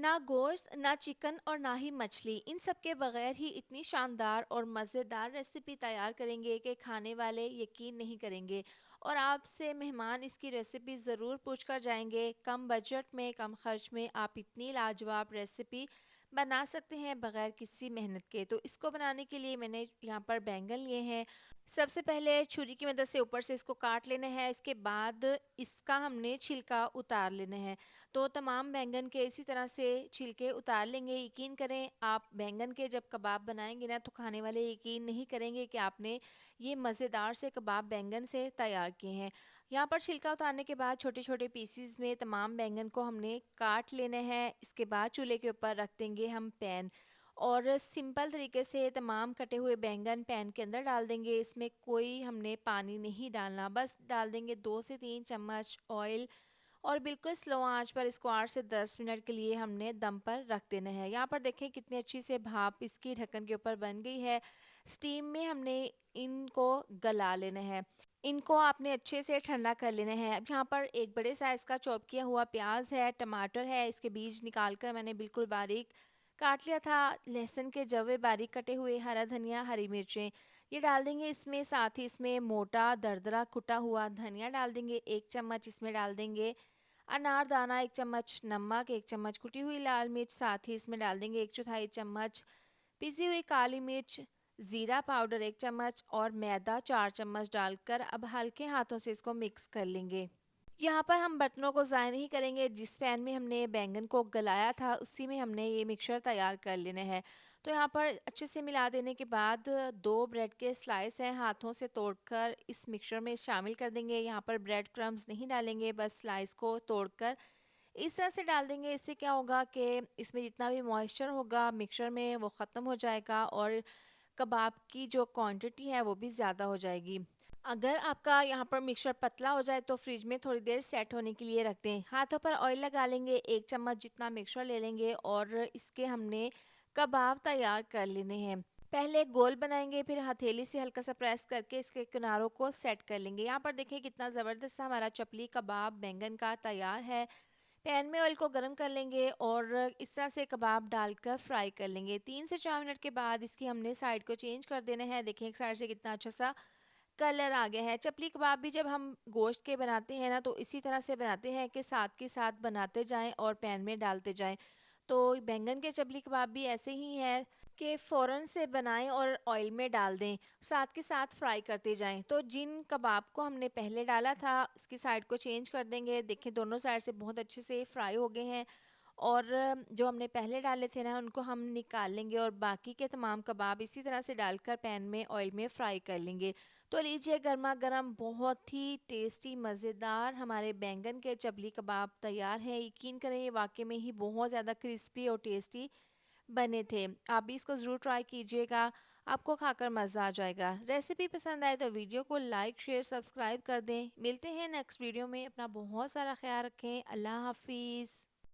ना गोश्त, ना चिकन और ना ही मछली, इन सब के बगैर ही इतनी शानदार और मज़ेदार रेसिपी तैयार करेंगे कि खाने वाले यकीन नहीं करेंगे। और आपसे मेहमान इसकी रेसिपी ज़रूर पूछ कर जाएंगे। कम बजट में, कम खर्च में आप इतनी लाजवाब रेसिपी बना सकते हैं बगैर किसी मेहनत के। तो इसको बनाने के लिए मैंने यहाँ पर बैंगन लिए हैं। सबसे पहले छुरी की मदद से ऊपर से इसको काट लेना है। इसके बाद इसका हमने छिलका उतार लेना है। तो तमाम बैंगन के इसी तरह से छिलके उतार लेंगे। यकीन करें, आप बैंगन के जब कबाब बनाएंगे ना तो खाने वाले यकीन नहीं करेंगे कि आपने ये मज़ेदार से कबाब बैंगन से तैयार किए हैं। यहाँ पर छिलका उतारने के बाद छोटे छोटे पीसीज में तमाम बैंगन को हमने काट लेना है। इसके बाद चूल्हे के ऊपर रख देंगे हम पैन, और सिंपल तरीके से तमाम कटे हुए बैंगन पैन के अंदर डाल देंगे। इसमें कोई हमने पानी नहीं डालना, बस डाल देंगे 2 से 3 चम्मच ऑयल, और बिल्कुल स्लो आंच पर इसको 8 से 10 मिनट के लिए हमने दम पर रख देना है। यहाँ पर देखें कितनी अच्छी से भाप इसकी ढक्कन के ऊपर बन गई है। स्टीम में हमने इनको गला लेना है। इनको आपने अच्छे से ठंडा कर लेना है। अब यहाँ पर एक बड़े साइज़ का चॉप किया हुआ प्याज है, टमाटर है, इसके बीज निकाल कर मैंने बिल्कुल बारीक काट लिया था। लहसुन के जवे बारीक कटे हुए, हरा धनिया, हरी मिर्चें ये डाल देंगे इसमें। साथ ही इसमें मोटा दरदरा कुटा हुआ धनिया डाल देंगे 1 चम्मच। इसमें डाल देंगे अनारदाना 1 चम्मच, नमक 1 चम्मच, कुटी हुई लाल मिर्च, साथ ही इसमें डाल देंगे 1/4 चम्मच पिसी हुई काली मिर्च, ज़ीरा पाउडर 1 चम्मच, और मैदा 4 चम्मच डालकर अब हल्के हाथों से इसको मिक्स कर लेंगे। यहाँ पर हम बर्तनों को ज़ाय नहीं करेंगे। जिस पैन में हमने बैंगन को गलाया था उसी में हमने ये मिक्सचर तैयार कर लेना है। तो यहाँ पर अच्छे से मिला देने के बाद 2 ब्रेड के स्लाइस हैं, हाथों से तोड़कर इस मिक्सचर में शामिल कर देंगे। यहाँ पर ब्रेड क्रम्स नहीं डालेंगे, बस स्लाइस को तोड़कर इस तरह से डाल देंगे। इससे क्या होगा कि इसमें जितना भी मॉइस्चर होगा मिक्सचर में वो ख़त्म हो जाएगा, और कबाब की जो क्वांटिटी है वो भी ज़्यादा हो जाएगी। अगर आपका यहाँ पर मिक्सचर पतला हो जाए तो फ्रिज में थोड़ी देर सेट होने के लिए रख दें। हाथों पर ऑयल लगा लेंगे, 1 चम्मच जितना मिक्सचर ले लेंगे, और इसके हमने कबाब तैयार कर लेने हैं। पहले गोल बनाएंगे, फिर हथेली से हल्का सा प्रेस करके इसके किनारों को सेट कर लेंगे। यहाँ पर देखिए कितना ज़बरदस्त सा हमारा चपली कबाब बैंगन का तैयार है। पैन में ऑयल को गर्म कर लेंगे और इस तरह से कबाब डालकर फ्राई कर लेंगे। 3 से 4 मिनट के बाद इसकी हमने साइड को चेंज कर देना है। देखिए एक साइड से कितना अच्छा सा कलर आ गया है। चपली कबाब भी जब हम गोश्त के बनाते हैं ना तो इसी तरह से बनाते हैं कि साथ के साथ बनाते जाएं और पैन में डालते जाएं। तो बैंगन के चपली कबाब भी ऐसे ही है कि फ़ौरन से बनाएं और ऑयल में डाल दें, साथ के साथ फ्राई करते जाएं। तो जिन कबाब को हमने पहले डाला था इसकी साइड को चेंज कर देंगे। देखें दोनों साइड से बहुत अच्छे से फ्राई हो गए हैं, और जो हमने पहले डाले थे ना उनको हम निकाल लेंगे, और बाकी के तमाम कबाब इसी तरह से डालकर पैन में ऑयल में फ्राई कर लेंगे। तो लीजिए गर्मा गर्म बहुत ही टेस्टी मज़ेदार हमारे बैंगन के चपली कबाब तैयार हैं। यकीन करें ये वाकई में ही बहुत ज़्यादा क्रिस्पी और टेस्टी बने थे। आप भी इसको ज़रूर ट्राई कीजिएगा, आपको खाकर मज़ा आ जाएगा। रेसिपी पसंद आए तो वीडियो को लाइक, शेयर, सब्सक्राइब कर दें। मिलते हैं नेक्स्ट वीडियो में। अपना बहुत सारा ख्याल रखें। अल्लाह हाफिज़।